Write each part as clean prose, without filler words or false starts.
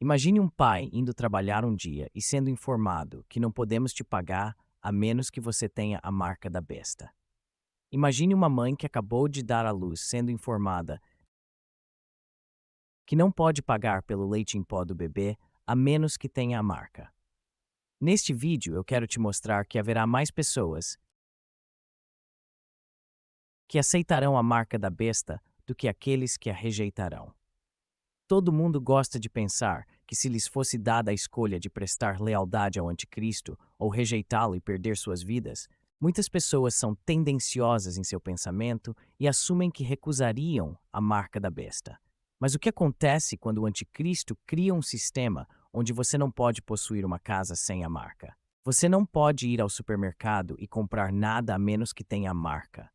Imagine um pai indo trabalhar um dia e sendo informado que não podemos te pagar a menos que você tenha a marca da besta. Imagine uma mãe que acabou de dar à luz sendo informada que não pode pagar pelo leite em pó do bebê a menos que tenha a marca. Neste vídeo eu quero te mostrar que haverá mais pessoas que aceitarão a marca da besta do que aqueles que a rejeitarão. Todo mundo gosta de pensar que se lhes fosse dada a escolha de prestar lealdade ao anticristo ou rejeitá-lo e perder suas vidas, muitas pessoas são tendenciosas em seu pensamento e assumem que recusariam a marca da besta. Mas o que acontece quando o anticristo cria um sistema onde você não pode possuir uma casa sem a marca? Você não pode ir ao supermercado e comprar nada a menos que tenha a marca.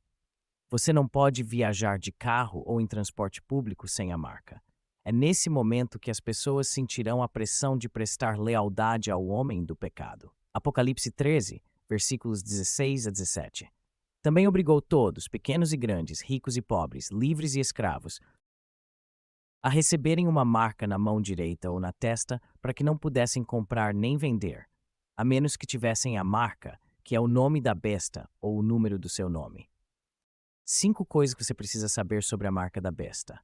Você não pode viajar de carro ou em transporte público sem a marca. É nesse momento que as pessoas sentirão a pressão de prestar lealdade ao homem do pecado. Apocalipse 13, versículos 16 a 17. Também obrigou todos, pequenos e grandes, ricos e pobres, livres e escravos, a receberem uma marca na mão direita ou na testa para que não pudessem comprar nem vender, a menos que tivessem a marca, que é o nome da besta ou o número do seu nome. 5 coisas que você precisa saber sobre a marca da besta.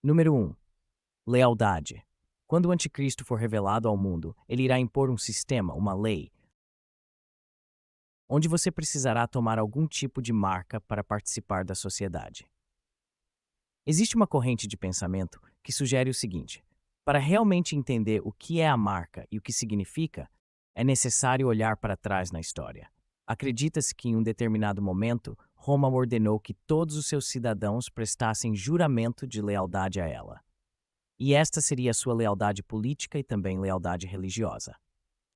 Número 1. Lealdade. Quando o anticristo for revelado ao mundo, ele irá impor um sistema, uma lei, onde você precisará tomar algum tipo de marca para participar da sociedade. Existe uma corrente de pensamento que sugere o seguinte: para realmente entender o que é a marca e o que significa, é necessário olhar para trás na história. Acredita-se que em um determinado momento, Roma ordenou que todos os seus cidadãos prestassem juramento de lealdade a ela. E esta seria a sua lealdade política e também lealdade religiosa.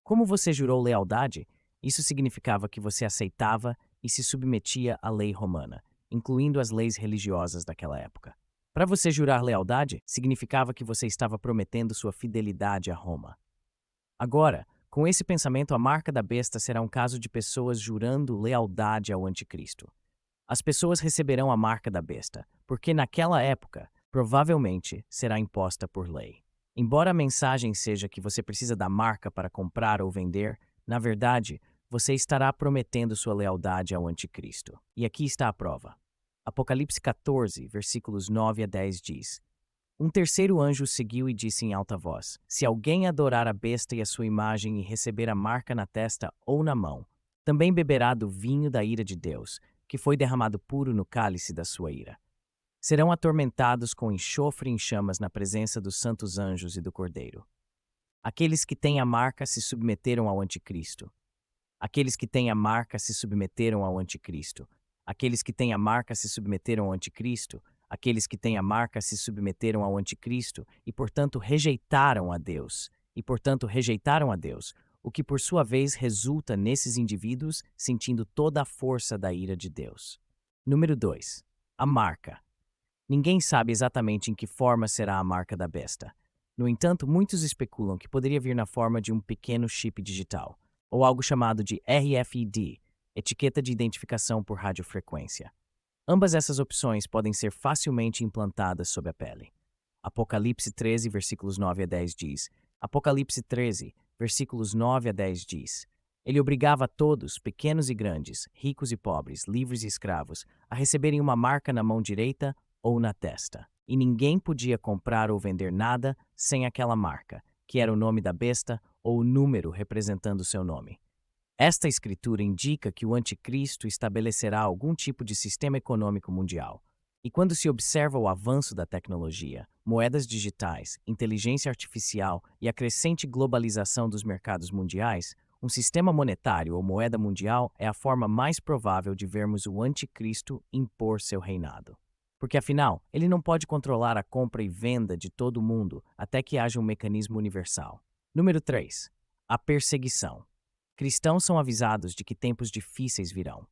Como você jurou lealdade, isso significava que você aceitava e se submetia à lei romana, incluindo as leis religiosas daquela época. Para você jurar lealdade, significava que você estava prometendo sua fidelidade a Roma. Agora, com esse pensamento, a marca da besta será um caso de pessoas jurando lealdade ao anticristo. As pessoas receberão a marca da besta, porque naquela época, provavelmente, será imposta por lei. Embora a mensagem seja que você precisa da marca para comprar ou vender, na verdade, você estará prometendo sua lealdade ao anticristo. E aqui está a prova. Apocalipse 14, versículos 9 a 10 diz: Um terceiro anjo seguiu e disse em alta voz: Se alguém adorar a besta e a sua imagem e receber a marca na testa ou na mão, também beberá do vinho da ira de Deus, que foi derramado puro no cálice da sua ira. Serão atormentados com enxofre em chamas na presença dos santos anjos e do Cordeiro. Aqueles que têm a marca se submeteram ao anticristo. Aqueles que têm a marca se submeteram ao anticristo. Aqueles que têm a marca se submeteram ao anticristo. Aqueles que têm a marca se submeteram ao anticristo e, portanto, rejeitaram a Deus. O que por sua vez resulta nesses indivíduos sentindo toda a força da ira de Deus. Número 2. A marca. Ninguém sabe exatamente em que forma será a marca da besta. No entanto, muitos especulam que poderia vir na forma de um pequeno chip digital, ou algo chamado de RFID, etiqueta de identificação por radiofrequência. Ambas essas opções podem ser facilmente implantadas sob a pele. Apocalipse 13, versículos 9 a 10 diz: Apocalipse 13, versículos 9 a 10 diz: Ele obrigava todos, pequenos e grandes, ricos e pobres, livres e escravos, a receberem uma marca na mão direita ou na testa. E ninguém podia comprar ou vender nada sem aquela marca, que era o nome da besta ou o número representando seu nome. Esta escritura indica que o anticristo estabelecerá algum tipo de sistema econômico mundial. E quando se observa o avanço da tecnologia, moedas digitais, inteligência artificial e a crescente globalização dos mercados mundiais, um sistema monetário ou moeda mundial é a forma mais provável de vermos o anticristo impor seu reinado. Porque, afinal, ele não pode controlar a compra e venda de todo mundo até que haja um mecanismo universal. Número 3. A perseguição. Cristãos são avisados de que tempos difíceis virão.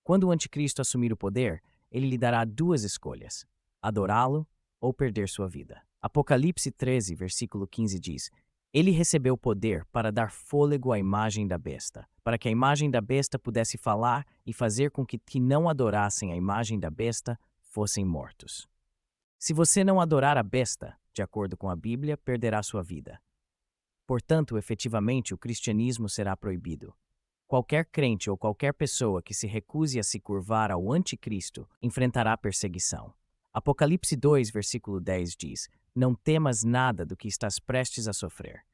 Quando o anticristo assumir o poder, ele lhe dará duas escolhas: adorá-lo ou perder sua vida. Apocalipse 13, versículo 15 diz: Ele recebeu poder para dar fôlego à imagem da besta, para que a imagem da besta pudesse falar e fazer com que não adorassem a imagem da besta fossem mortos. Se você não adorar a besta, de acordo com a Bíblia, perderá sua vida. Portanto, efetivamente, o cristianismo será proibido. Qualquer crente ou qualquer pessoa que se recuse a se curvar ao anticristo enfrentará perseguição. Apocalipse 2, versículo 10 diz: Não temas nada do que estás prestes a sofrer.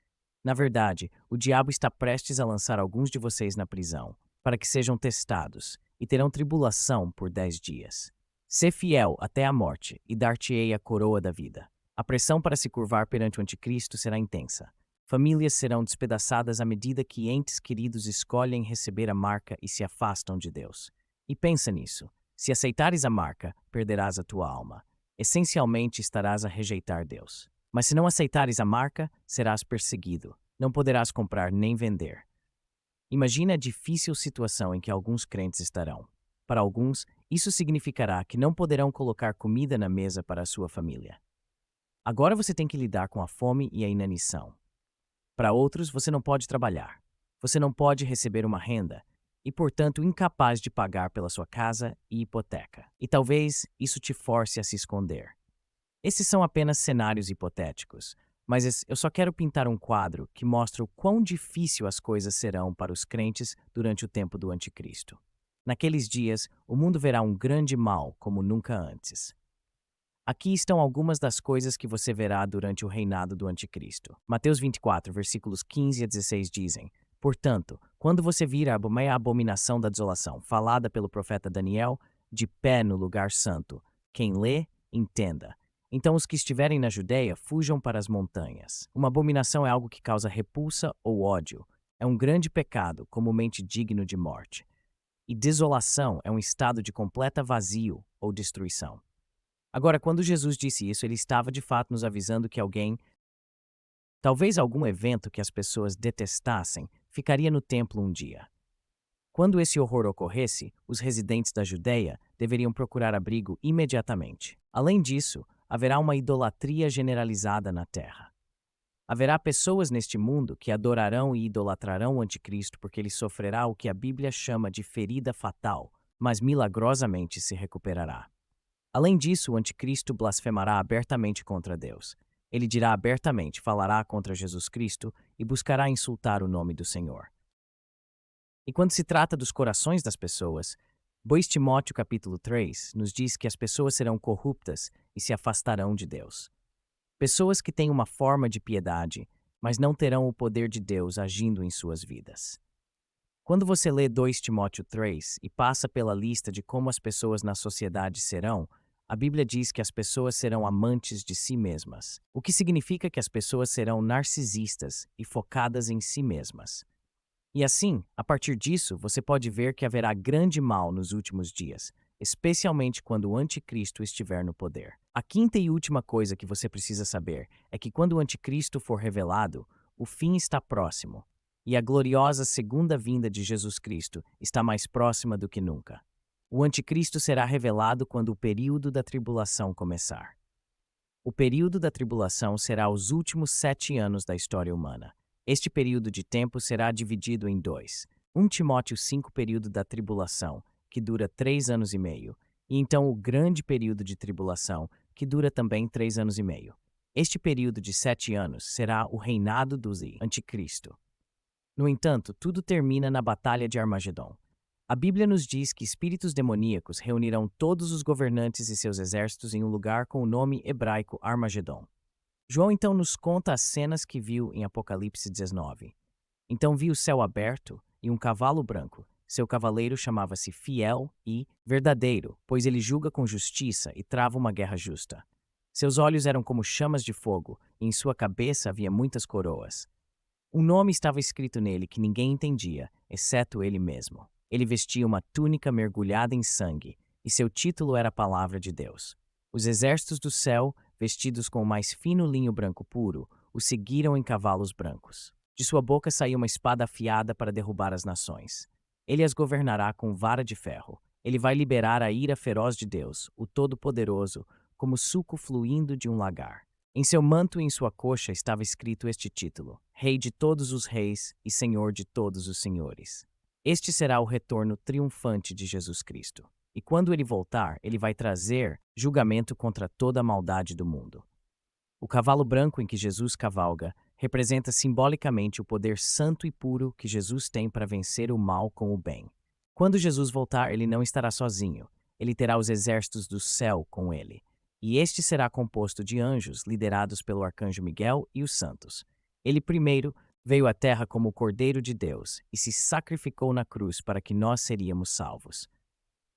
Na verdade, o diabo está prestes a lançar alguns de vocês na prisão, para que sejam testados, e terão tribulação por 10 dias. Sê fiel até a morte, e dar-te-ei a coroa da vida. A pressão para se curvar perante o anticristo será intensa. Famílias serão despedaçadas à medida que entes queridos escolhem receber a marca e se afastam de Deus. E pensa nisso. Se aceitares a marca, perderás a tua alma. Essencialmente estarás a rejeitar Deus. Mas se não aceitares a marca, serás perseguido. Não poderás comprar nem vender. Imagina a difícil situação em que alguns crentes estarão. Para alguns, isso significará que não poderão colocar comida na mesa para a sua família. Agora você tem que lidar com a fome e a inanição. Para outros, você não pode trabalhar. Você não pode receber uma renda e, portanto, incapaz de pagar pela sua casa e hipoteca. E talvez isso te force a se esconder. Esses são apenas cenários hipotéticos, mas eu só quero pintar um quadro que mostra o quão difícil as coisas serão para os crentes durante o tempo do anticristo. Naqueles dias, o mundo verá um grande mal como nunca antes. Aqui estão algumas das coisas que você verá durante o reinado do anticristo. Mateus 24, versículos 15 a 16 dizem: Portanto, quando você vir a abominação da desolação, falada pelo profeta Daniel, de pé no lugar santo, quem lê, entenda. Então os que estiverem na Judeia fujam para as montanhas. Uma abominação é algo que causa repulsa ou ódio. É um grande pecado, comumente digno de morte. E desolação é um estado de completa vazio ou destruição. Agora, quando Jesus disse isso, ele estava de fato nos avisando que talvez algum evento que as pessoas detestassem, ficaria no templo um dia. Quando esse horror ocorresse, os residentes da Judeia deveriam procurar abrigo imediatamente. Além disso, haverá uma idolatria generalizada na terra. Haverá pessoas neste mundo que adorarão e idolatrarão o anticristo porque ele sofrerá o que a Bíblia chama de ferida fatal, mas milagrosamente se recuperará. Além disso, o anticristo blasfemará abertamente contra Deus. Ele dirá abertamente, falará contra Jesus Cristo e buscará insultar o nome do Senhor. E quando se trata dos corações das pessoas, 2 Timóteo capítulo 3 nos diz que as pessoas serão corruptas e se afastarão de Deus. Pessoas que têm uma forma de piedade, mas não terão o poder de Deus agindo em suas vidas. Quando você lê 2 Timóteo 3 e passa pela lista de como as pessoas na sociedade serão, a Bíblia diz que as pessoas serão amantes de si mesmas, o que significa que as pessoas serão narcisistas e focadas em si mesmas. E assim, a partir disso, você pode ver que haverá grande mal nos últimos dias, especialmente quando o anticristo estiver no poder. A quinta e última coisa que você precisa saber é que quando o anticristo for revelado, o fim está próximo, e a gloriosa segunda vinda de Jesus Cristo está mais próxima do que nunca. O anticristo será revelado quando o período da tribulação começar. O período da tribulação será os últimos 7 anos da história humana. Este período de tempo será dividido em dois. 1 Timóteo 5, período da tribulação, que dura 3 anos e meio, e então o grande período de tribulação, que dura também 3 anos e meio. Este período de 7 anos será o reinado do anticristo. No entanto, tudo termina na Batalha de Armagedon. A Bíblia nos diz que espíritos demoníacos reunirão todos os governantes e seus exércitos em um lugar com o nome hebraico Armagedon. João então nos conta as cenas que viu em Apocalipse 19. Então vi o céu aberto e um cavalo branco. Seu cavaleiro chamava-se Fiel e Verdadeiro, pois ele julga com justiça e trava uma guerra justa. Seus olhos eram como chamas de fogo, e em sua cabeça havia muitas coroas. Um nome estava escrito nele que ninguém entendia, exceto ele mesmo. Ele vestia uma túnica mergulhada em sangue, e seu título era a Palavra de Deus. Os exércitos do céu, vestidos com o mais fino linho branco puro, o seguiram em cavalos brancos. De sua boca saiu uma espada afiada para derrubar as nações. Ele as governará com vara de ferro. Ele vai liberar a ira feroz de Deus, o Todo-Poderoso, como suco fluindo de um lagar. Em seu manto e em sua coxa estava escrito este título: Rei de todos os reis e Senhor de todos os senhores. Este será o retorno triunfante de Jesus Cristo. E quando ele voltar, ele vai trazer julgamento contra toda a maldade do mundo. O cavalo branco em que Jesus cavalga representa simbolicamente o poder santo e puro que Jesus tem para vencer o mal com o bem. Quando Jesus voltar, ele não estará sozinho. Ele terá os exércitos do céu com ele. E este será composto de anjos liderados pelo arcanjo Miguel e os santos. Ele primeiro veio à terra como o Cordeiro de Deus e se sacrificou na cruz para que nós seríamos salvos.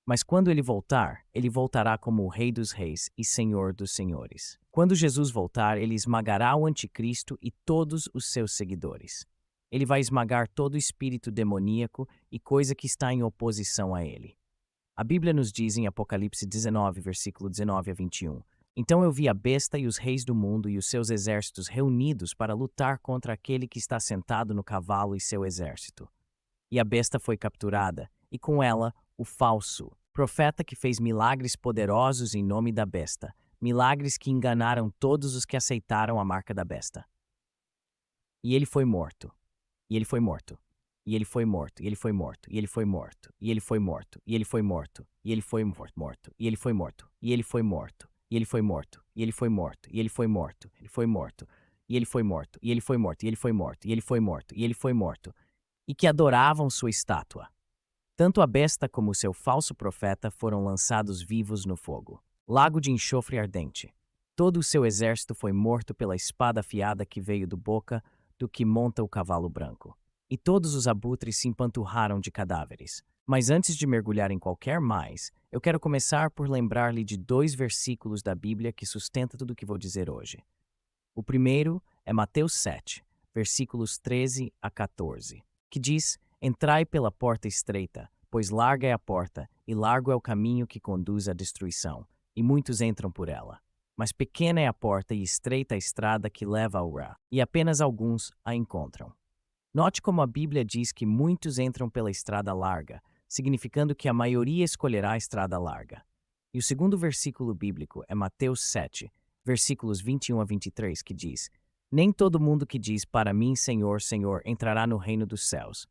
Mas quando ele voltar, ele voltará como o Rei dos Reis e Senhor dos Senhores. Quando Jesus voltar, ele esmagará o anticristo e todos os seus seguidores. Ele vai esmagar todo espírito demoníaco e coisa que está em oposição a ele. A Bíblia nos diz em Apocalipse 19, versículo 19 a 21. Então eu vi a besta e os reis do mundo e os seus exércitos reunidos para lutar contra aquele que está sentado no cavalo e seu exército. E a besta foi capturada, e com ela o falso profeta que fez milagres poderosos em nome da besta, milagres que enganaram todos os que aceitaram a marca da besta. E ele foi morto. E ele foi morto. E ele foi morto. E ele foi morto. E ele foi morto. E ele foi morto. E ele foi morto. E ele foi morto. E ele foi morto. E ele foi morto. E ele foi morto. E ele foi morto. E ele foi morto. Ele foi morto. E ele foi morto. E ele foi morto. E ele foi morto. E ele foi morto. E ele foi morto. E que adoravam sua estátua. Tanto a besta como o seu falso profeta foram lançados vivos no fogo. Lago de enxofre ardente. Todo o seu exército foi morto pela espada afiada que veio do boca do que monta o cavalo branco. E todos os abutres se empanturraram de cadáveres. Mas antes de mergulhar em qualquer mais, eu quero começar por lembrar-lhe de 2 versículos da Bíblia que sustentam tudo o que vou dizer hoje. O primeiro é Mateus 7, versículos 13 a 14, que diz: Entrai pela porta estreita, pois larga é a porta, e largo é o caminho que conduz à destruição, e muitos entram por ela. Mas pequena é a porta e estreita a estrada que leva ao Rá, e apenas alguns a encontram. Note como a Bíblia diz que muitos entram pela estrada larga, significando que a maioria escolherá a estrada larga. E o segundo versículo bíblico é Mateus 7, versículos 21 a 23, que diz: Nem todo mundo que diz para mim, Senhor, Senhor, entrará no reino dos céus,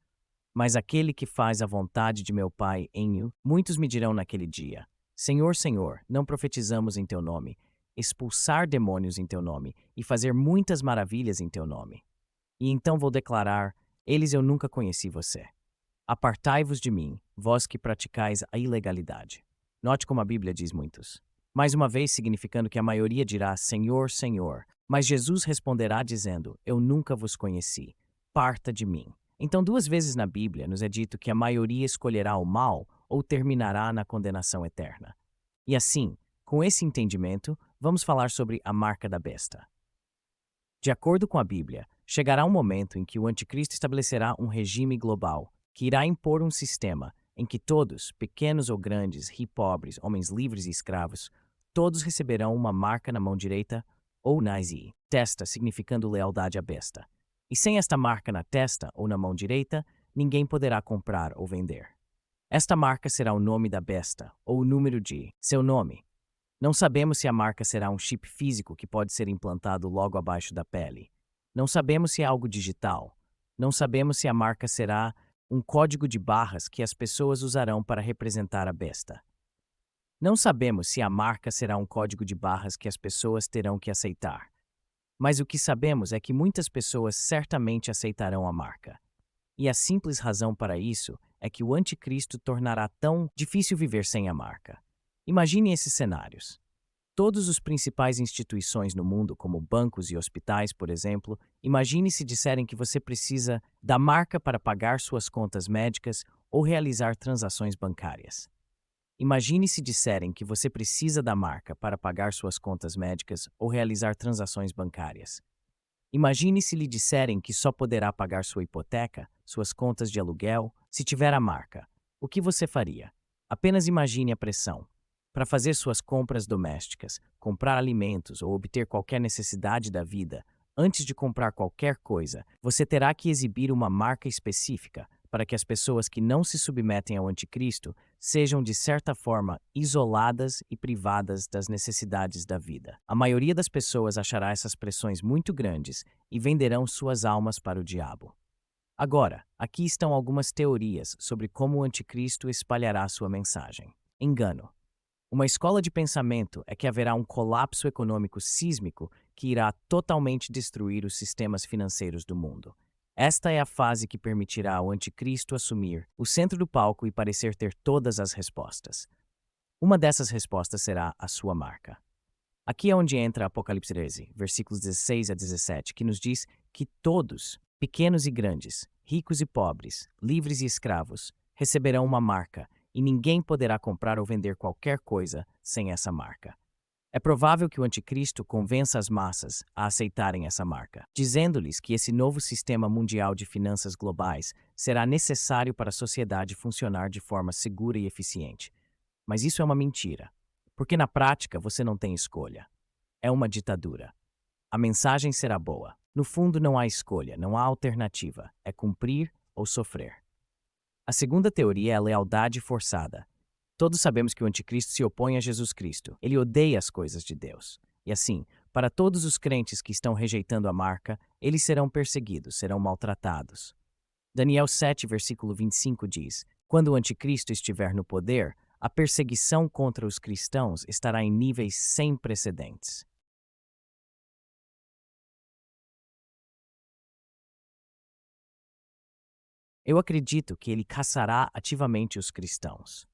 mas aquele que faz a vontade de meu Pai em mim. Muitos me dirão naquele dia: Senhor, Senhor, não profetizamos em teu nome, expulsar demônios em teu nome e fazer muitas maravilhas em teu nome. E então vou declarar: Eles eu nunca conheci você. Apartai-vos de mim, vós que praticais a ilegalidade. Note como a Bíblia diz muitos. Mais uma vez significando que a maioria dirá: Senhor, Senhor. Mas Jesus responderá dizendo: Eu nunca vos conheci. Parta de mim. Então 2 vezes na Bíblia nos é dito que a maioria escolherá o mal ou terminará na condenação eterna. E assim, com esse entendimento, vamos falar sobre a marca da besta. De acordo com a Bíblia, chegará um momento em que o anticristo estabelecerá um regime global, que irá impor um sistema em que todos, pequenos ou grandes, ricos e pobres, homens livres e escravos, todos receberão uma marca na mão direita ou na testa, significando lealdade à besta. E sem esta marca na testa ou na mão direita, ninguém poderá comprar ou vender. Esta marca será o nome da besta ou o número de seu nome. Não sabemos se a marca será um chip físico que pode ser implantado logo abaixo da pele. Não sabemos se é algo digital. Não sabemos se a marca será um código de barras que as pessoas usarão para representar a besta. Não sabemos se a marca será um código de barras que as pessoas terão que aceitar. Mas o que sabemos é que muitas pessoas certamente aceitarão a marca. E a simples razão para isso é que o anticristo tornará tão difícil viver sem a marca. Imagine esses cenários. Todas as principais instituições no mundo, como bancos e hospitais, por exemplo, imagine se disserem que você precisa da marca para pagar suas contas médicas ou realizar transações bancárias. Imagine se disserem que você precisa da marca para pagar suas contas médicas ou realizar transações bancárias. Imagine se lhe disserem que só poderá pagar sua hipoteca, suas contas de aluguel, se tiver a marca. O que você faria? Apenas imagine a pressão. Para fazer suas compras domésticas, comprar alimentos ou obter qualquer necessidade da vida, antes de comprar qualquer coisa, você terá que exibir uma marca específica para que as pessoas que não se submetem ao anticristo sejam, de certa forma, isoladas e privadas das necessidades da vida. A maioria das pessoas achará essas pressões muito grandes e venderão suas almas para o diabo. Agora, aqui estão algumas teorias sobre como o anticristo espalhará sua mensagem. Engano. Uma escola de pensamento é que haverá um colapso econômico sísmico que irá totalmente destruir os sistemas financeiros do mundo. Esta é a fase que permitirá ao anticristo assumir o centro do palco e parecer ter todas as respostas. Uma dessas respostas será a sua marca. Aqui é onde entra Apocalipse 13, versículos 16 a 17, que nos diz que todos, pequenos e grandes, ricos e pobres, livres e escravos, receberão uma marca, e ninguém poderá comprar ou vender qualquer coisa sem essa marca. É provável que o anticristo convença as massas a aceitarem essa marca, dizendo-lhes que esse novo sistema mundial de finanças globais será necessário para a sociedade funcionar de forma segura e eficiente. Mas isso é uma mentira, porque na prática você não tem escolha. É uma ditadura. A mensagem será boa. No fundo, não há escolha, não há alternativa. É cumprir ou sofrer. A segunda teoria é a lealdade forçada. Todos sabemos que o anticristo se opõe a Jesus Cristo. Ele odeia as coisas de Deus. E assim, para todos os crentes que estão rejeitando a marca, eles serão perseguidos, serão maltratados. Daniel 7, versículo 25 diz: Quando o anticristo estiver no poder, a perseguição contra os cristãos estará em níveis sem precedentes. Eu acredito que ele caçará ativamente os cristãos.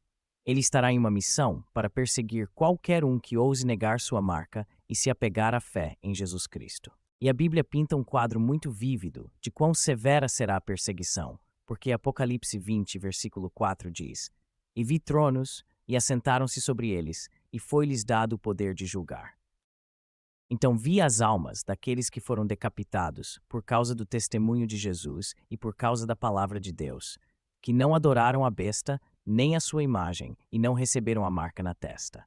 Ele estará em uma missão para perseguir qualquer um que ouse negar sua marca e se apegar à fé em Jesus Cristo. E a Bíblia pinta um quadro muito vívido de quão severa será a perseguição, porque Apocalipse 20, versículo 4 diz: E vi tronos, e assentaram-se sobre eles, e foi-lhes dado o poder de julgar. Então vi as almas daqueles que foram decapitados por causa do testemunho de Jesus e por causa da palavra de Deus, que não adoraram a besta nem a sua imagem e não receberam a marca na testa.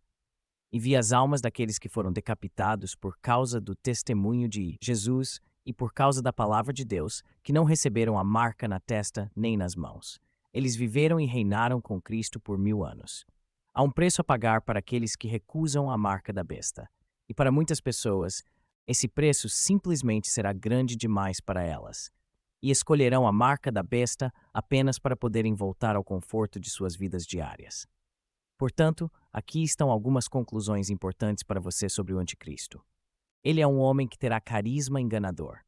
E vi as almas daqueles que foram decapitados por causa do testemunho de Jesus e por causa da palavra de Deus, que não receberam a marca na testa nem nas mãos. Eles viveram e reinaram com Cristo por 1000 anos. Há um preço a pagar para aqueles que recusam a marca da besta. E para muitas pessoas, esse preço simplesmente será grande demais para elas. E escolherão a marca da besta apenas para poderem voltar ao conforto de suas vidas diárias. Portanto, aqui estão algumas conclusões importantes para você sobre o anticristo. Ele é um homem que terá carisma enganador.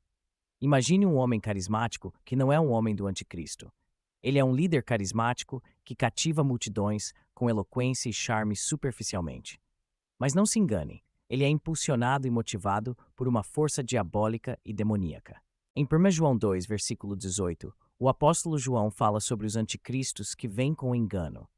Imagine um homem carismático que não é um homem do anticristo. Ele é um líder carismático que cativa multidões com eloquência e charme superficialmente. Mas não se engane, ele é impulsionado e motivado por uma força diabólica e demoníaca. Em 1 João 2, versículo 18, o apóstolo João fala sobre os anticristos que vêm com engano.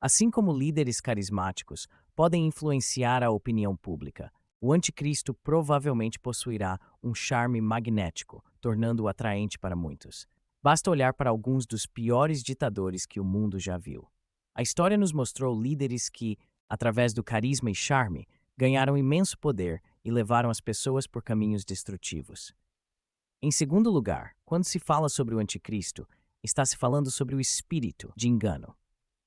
Assim como líderes carismáticos podem influenciar a opinião pública, o anticristo provavelmente possuirá um charme magnético, tornando-o atraente para muitos. Basta olhar para alguns dos piores ditadores que o mundo já viu. A história nos mostrou líderes que, através do carisma e charme, ganharam imenso poder e levaram as pessoas por caminhos destrutivos. Em segundo lugar, quando se fala sobre o anticristo, está se falando sobre o espírito de engano.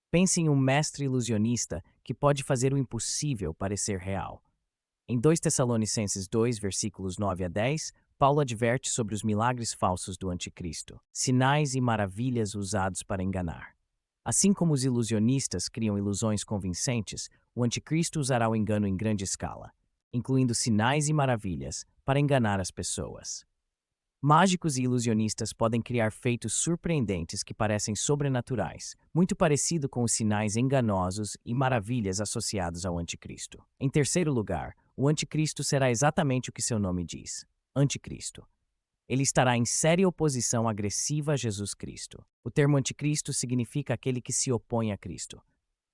Pense em um mestre ilusionista que pode fazer o impossível parecer real. Em 2 Tessalonicenses 2, versículos 9 a 10, Paulo adverte sobre os milagres falsos do anticristo, sinais e maravilhas usados para enganar. Assim como os ilusionistas criam ilusões convincentes, o anticristo usará o engano em grande escala, incluindo sinais e maravilhas, para enganar as pessoas. Mágicos e ilusionistas podem criar feitos surpreendentes que parecem sobrenaturais, muito parecido com os sinais enganosos e maravilhas associados ao anticristo. Em terceiro lugar, o anticristo será exatamente o que seu nome diz: anticristo. Ele estará em séria oposição agressiva a Jesus Cristo. O termo anticristo significa aquele que se opõe a Cristo.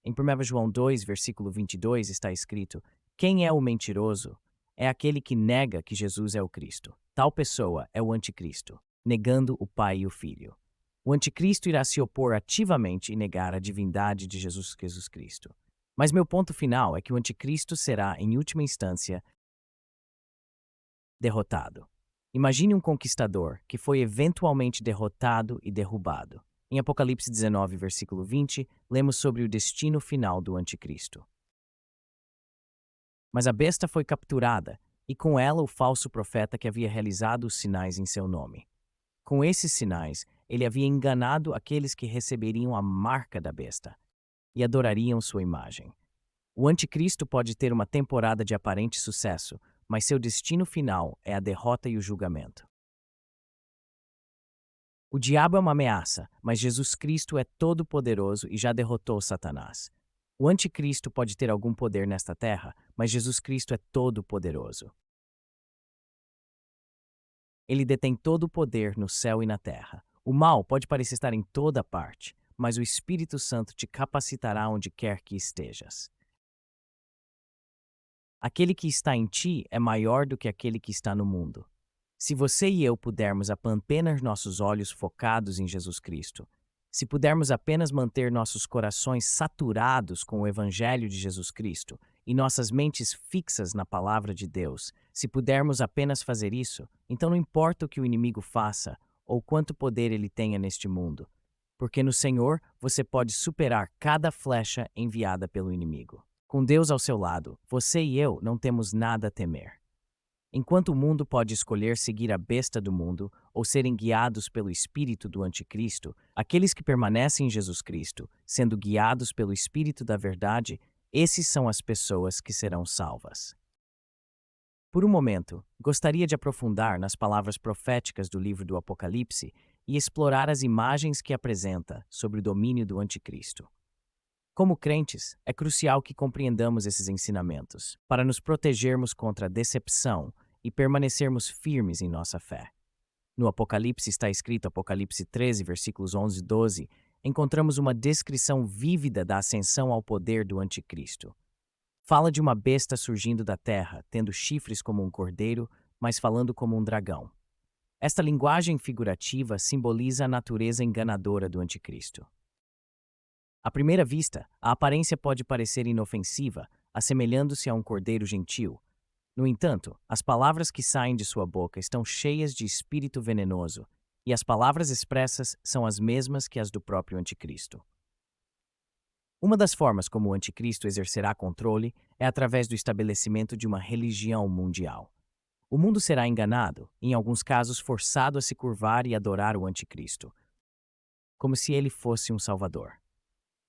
Em 1 João 2, versículo 22, está escrito: Quem é o mentiroso? É aquele que nega que Jesus é o Cristo. Tal pessoa é o anticristo, negando o Pai e o Filho. O anticristo irá se opor ativamente e negar a divindade de Jesus Cristo. Mas meu ponto final é que o anticristo será, em última instância, derrotado. Imagine um conquistador que foi eventualmente derrotado e derrubado. Em Apocalipse 19, versículo 20, lemos sobre o destino final do anticristo. Mas a besta foi capturada, e com ela o falso profeta que havia realizado os sinais em seu nome. Com esses sinais, ele havia enganado aqueles que receberiam a marca da besta e adorariam sua imagem. O anticristo pode ter uma temporada de aparente sucesso, mas seu destino final é a derrota e o julgamento. O diabo é uma ameaça, mas Jesus Cristo é todo-poderoso e já derrotou Satanás. O anticristo pode ter algum poder nesta terra, mas Jesus Cristo é todo-poderoso. Ele detém todo o poder no céu e na terra. O mal pode parecer estar em toda parte, mas o Espírito Santo te capacitará onde quer que estejas. Aquele que está em ti é maior do que aquele que está no mundo. Se você e eu pudermos apenas nossos olhos focados em Jesus Cristo, se pudermos apenas manter nossos corações saturados com o Evangelho de Jesus Cristo e nossas mentes fixas na palavra de Deus, se pudermos apenas fazer isso, então não importa o que o inimigo faça ou quanto poder ele tenha neste mundo, porque no Senhor você pode superar cada flecha enviada pelo inimigo. Com Deus ao seu lado, você e eu não temos nada a temer. Enquanto o mundo pode escolher seguir a besta do mundo ou serem guiados pelo espírito do anticristo, aqueles que permanecem em Jesus Cristo, sendo guiados pelo espírito da verdade, esses são as pessoas que serão salvas. Por um momento, gostaria de aprofundar nas palavras proféticas do livro do Apocalipse e explorar as imagens que apresenta sobre o domínio do anticristo. Como crentes, é crucial que compreendamos esses ensinamentos, para nos protegermos contra a decepção e permanecermos firmes em nossa fé. No Apocalipse está escrito, Apocalipse 13, versículos 11 e 12, encontramos uma descrição vívida da ascensão ao poder do anticristo. Fala de uma besta surgindo da terra, tendo chifres como um cordeiro, mas falando como um dragão. Esta linguagem figurativa simboliza a natureza enganadora do anticristo. À primeira vista, a aparência pode parecer inofensiva, assemelhando-se a um cordeiro gentil. No entanto, as palavras que saem de sua boca estão cheias de espírito venenoso, e as palavras expressas são as mesmas que as do próprio anticristo. Uma das formas como o anticristo exercerá controle é através do estabelecimento de uma religião mundial. O mundo será enganado, em alguns casos forçado a se curvar e adorar o anticristo, como se ele fosse um salvador.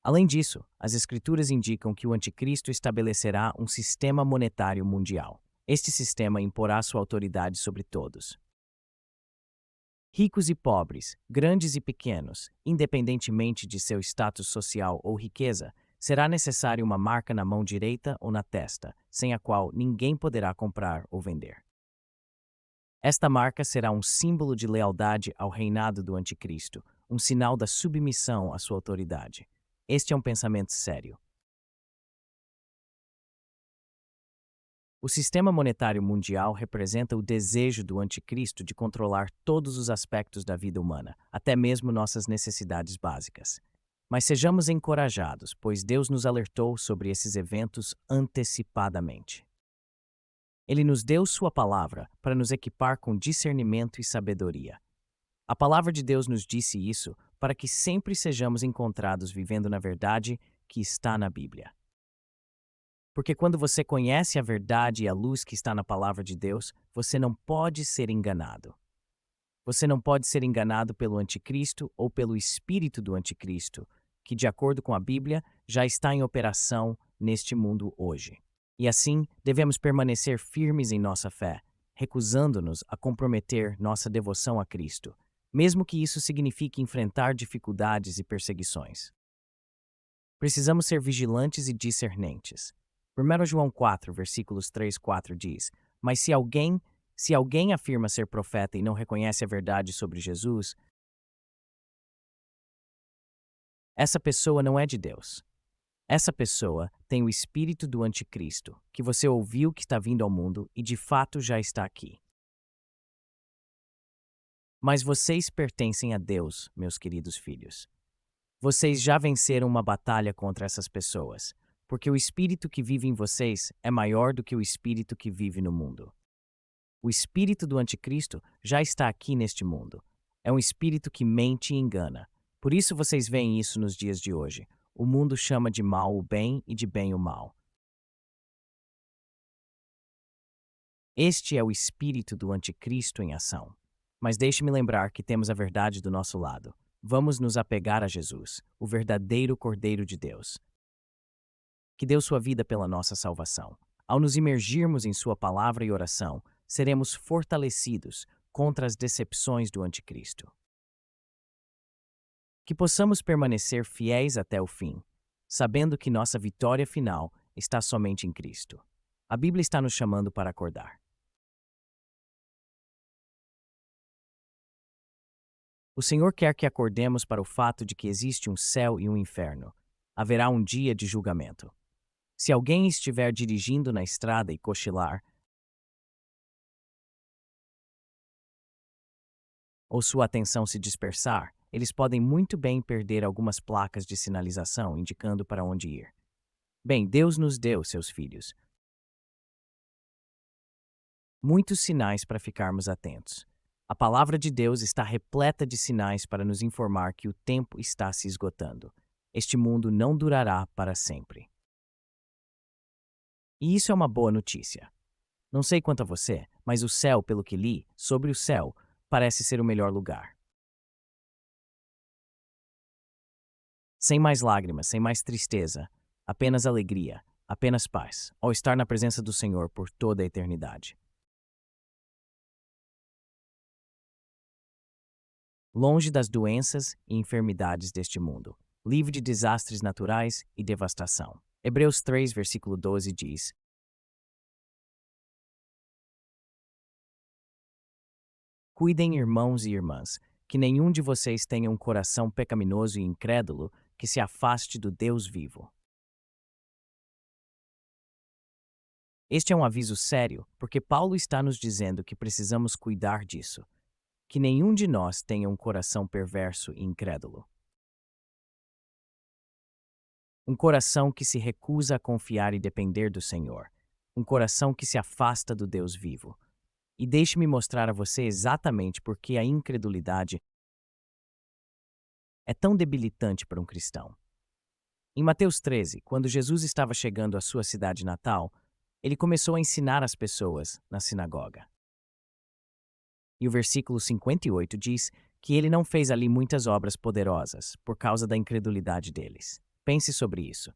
Além disso, as Escrituras indicam que o anticristo estabelecerá um sistema monetário mundial. Este sistema imporá sua autoridade sobre todos. Ricos e pobres, grandes e pequenos, independentemente de seu status social ou riqueza, será necessária uma marca na mão direita ou na testa, sem a qual ninguém poderá comprar ou vender. Esta marca será um símbolo de lealdade ao reinado do anticristo, um sinal da submissão à sua autoridade. Este é um pensamento sério. O sistema monetário mundial representa o desejo do anticristo de controlar todos os aspectos da vida humana, até mesmo nossas necessidades básicas. Mas sejamos encorajados, pois Deus nos alertou sobre esses eventos antecipadamente. Ele nos deu sua palavra para nos equipar com discernimento e sabedoria. A palavra de Deus nos disse isso para que sempre sejamos encontrados vivendo na verdade que está na Bíblia. Porque quando você conhece a verdade e a luz que está na palavra de Deus, você não pode ser enganado. Você não pode ser enganado pelo anticristo ou pelo espírito do anticristo, que, de acordo com a Bíblia, já está em operação neste mundo hoje. E assim, devemos permanecer firmes em nossa fé, recusando-nos a comprometer nossa devoção a Cristo, mesmo que isso signifique enfrentar dificuldades e perseguições. Precisamos ser vigilantes e discernentes. 1 João 4, versículos 3 e 4 diz: Mas se alguém afirma ser profeta e não reconhece a verdade sobre Jesus, essa pessoa não é de Deus. Essa pessoa tem o espírito do anticristo, que você ouviu que está vindo ao mundo e de fato já está aqui. Mas vocês pertencem a Deus, meus queridos filhos. Vocês já venceram uma batalha contra essas pessoas, porque o espírito que vive em vocês é maior do que o espírito que vive no mundo. O espírito do anticristo já está aqui neste mundo. É um espírito que mente e engana. Por isso vocês veem isso nos dias de hoje. O mundo chama de mal o bem e de bem o mal. Este é o espírito do anticristo em ação. Mas deixe-me lembrar que temos a verdade do nosso lado. Vamos nos apegar a Jesus, o verdadeiro Cordeiro de Deus. que deu sua vida pela nossa salvação. Ao nos imergirmos em sua palavra e oração, seremos fortalecidos contra as decepções do anticristo. Que possamos permanecer fiéis até o fim, sabendo que nossa vitória final está somente em Cristo. A Bíblia está nos chamando para acordar. O Senhor quer que acordemos para o fato de que existe um céu e um inferno. Haverá um dia de julgamento. Se alguém estiver dirigindo na estrada e cochilar, ou sua atenção se dispersar, eles podem muito bem perder algumas placas de sinalização indicando para onde ir. Bem, Deus nos deu, seus filhos, muitos sinais para ficarmos atentos. A palavra de Deus está repleta de sinais para nos informar que o tempo está se esgotando. Este mundo não durará para sempre. E isso é uma boa notícia. Não sei quanto a você, mas o céu, pelo que li, sobre o céu, parece ser o melhor lugar. Sem mais lágrimas, sem mais tristeza, apenas alegria, apenas paz, ao estar na presença do Senhor por toda a eternidade. Longe das doenças e enfermidades deste mundo, livre de desastres naturais e devastação. Hebreus 3, versículo 12 diz: Cuidem, irmãos e irmãs, que nenhum de vocês tenha um coração pecaminoso e incrédulo que se afaste do Deus vivo. Este é um aviso sério, porque Paulo está nos dizendo que precisamos cuidar disso, que nenhum de nós tenha um coração perverso e incrédulo. Um coração que se recusa a confiar e depender do Senhor. Um coração que se afasta do Deus vivo. E deixe-me mostrar a você exatamente por que a incredulidade é tão debilitante para um cristão. Em Mateus 13, quando Jesus estava chegando à sua cidade natal, ele começou a ensinar as pessoas na sinagoga. E o versículo 58 diz que ele não fez ali muitas obras poderosas por causa da incredulidade deles. Pense sobre isso.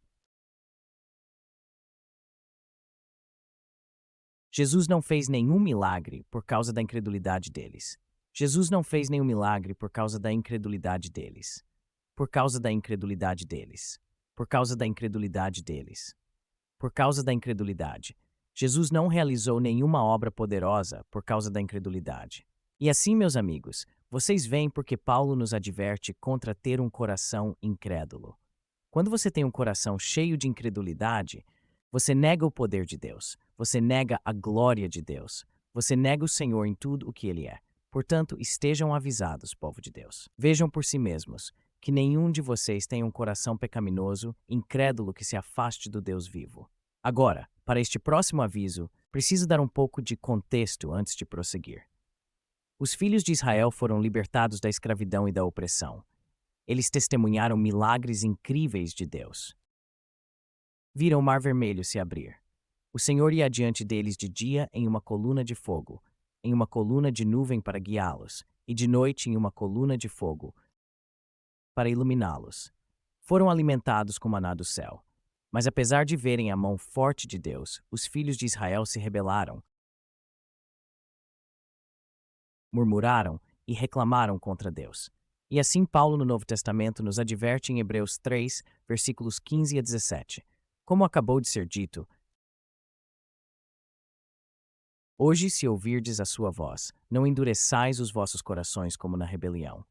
Jesus não fez nenhum milagre por causa da incredulidade deles. Jesus não fez nenhum milagre por causa da incredulidade deles. Por causa da incredulidade deles. Por causa da incredulidade deles. Por causa da incredulidade. Jesus não realizou nenhuma obra poderosa por causa da incredulidade. E assim, meus amigos, vocês veem porque Paulo nos adverte contra ter um coração incrédulo. Quando você tem um coração cheio de incredulidade, você nega o poder de Deus, você nega a glória de Deus, você nega o Senhor em tudo o que Ele é. Portanto, estejam avisados, povo de Deus. Vejam por si mesmos que nenhum de vocês tenha um coração pecaminoso, incrédulo que se afaste do Deus vivo. Agora, para este próximo aviso, preciso dar um pouco de contexto antes de prosseguir. Os filhos de Israel foram libertados da escravidão e da opressão. Eles testemunharam milagres incríveis de Deus. Viram o Mar Vermelho se abrir. O Senhor ia adiante deles de dia em uma coluna de fogo, em uma coluna de nuvem para guiá-los, e de noite em uma coluna de fogo para iluminá-los. Foram alimentados com maná do céu. Mas apesar de verem a mão forte de Deus, os filhos de Israel se rebelaram, murmuraram e reclamaram contra Deus. E assim Paulo no Novo Testamento nos adverte em Hebreus 3, versículos 15 a 17. Como acabou de ser dito, hoje se ouvirdes a sua voz, não endureçais os vossos corações como na rebelião.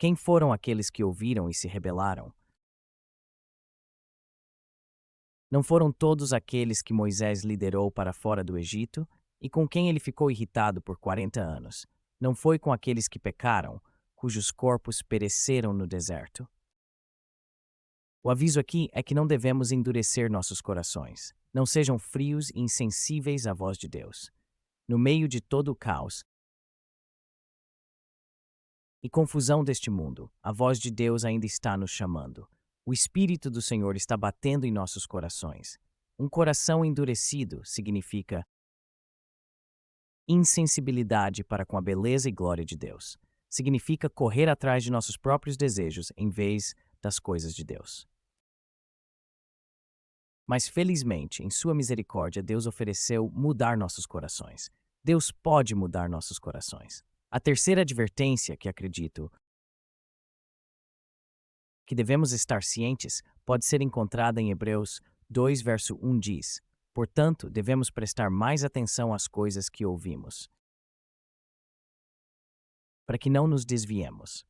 Quem foram aqueles que ouviram e se rebelaram? Não foram todos aqueles que Moisés liderou para fora do Egito e com quem ele ficou irritado por 40 anos? Não foi com aqueles que pecaram, cujos corpos pereceram no deserto? O aviso aqui é que não devemos endurecer nossos corações. Não sejam frios e insensíveis à voz de Deus. No meio de todo o caos e confusão deste mundo, a voz de Deus ainda está nos chamando. O Espírito do Senhor está batendo em nossos corações. Um coração endurecido significa insensibilidade para com a beleza e glória de Deus. Significa correr atrás de nossos próprios desejos em vez das coisas de Deus. Mas felizmente, em sua misericórdia, Deus ofereceu mudar nossos corações. Deus pode mudar nossos corações. A terceira advertência que acredito que devemos estar cientes pode ser encontrada em Hebreus 2, verso 1 diz: Portanto, devemos prestar mais atenção às coisas que ouvimos, para que não nos desviemos.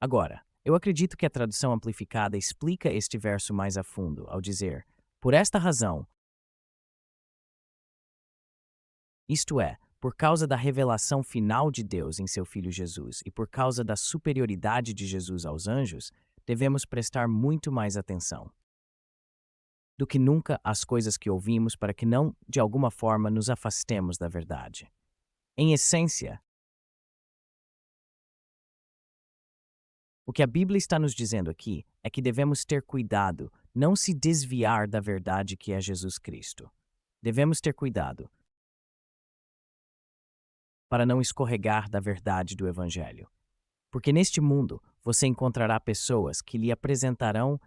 Agora, eu acredito que a tradução amplificada explica este verso mais a fundo, ao dizer: Por esta razão, isto é, por causa da revelação final de Deus em seu Filho Jesus e por causa da superioridade de Jesus aos anjos, devemos prestar muito mais atenção do que nunca às coisas que ouvimos para que não, de alguma forma, nos afastemos da verdade. Em essência, o que a Bíblia está nos dizendo aqui é que devemos ter cuidado, não se desviar da verdade que é Jesus Cristo. Devemos ter cuidado para não escorregar da verdade do Evangelho. Porque neste mundo você encontrará pessoas que lhe apresentarão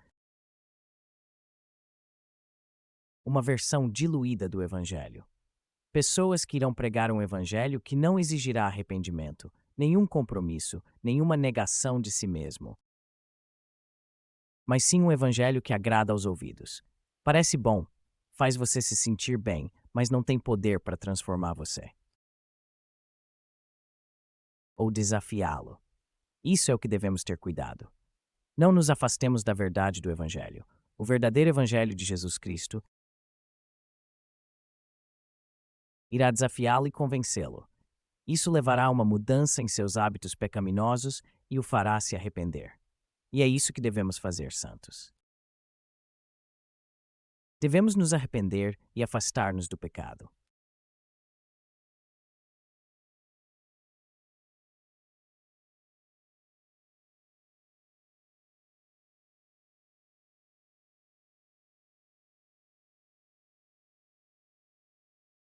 uma versão diluída do Evangelho. Pessoas que irão pregar um Evangelho que não exigirá arrependimento, nenhum compromisso, nenhuma negação de si mesmo, mas sim um Evangelho que agrada aos ouvidos. Parece bom, faz você se sentir bem, mas não tem poder para transformar você ou desafiá-lo. Isso é o que devemos ter cuidado. Não nos afastemos da verdade do Evangelho. O verdadeiro Evangelho de Jesus Cristo irá desafiá-lo e convencê-lo. Isso levará a uma mudança em seus hábitos pecaminosos e o fará se arrepender. E é isso que devemos fazer, santos. Devemos nos arrepender e afastar-nos do pecado.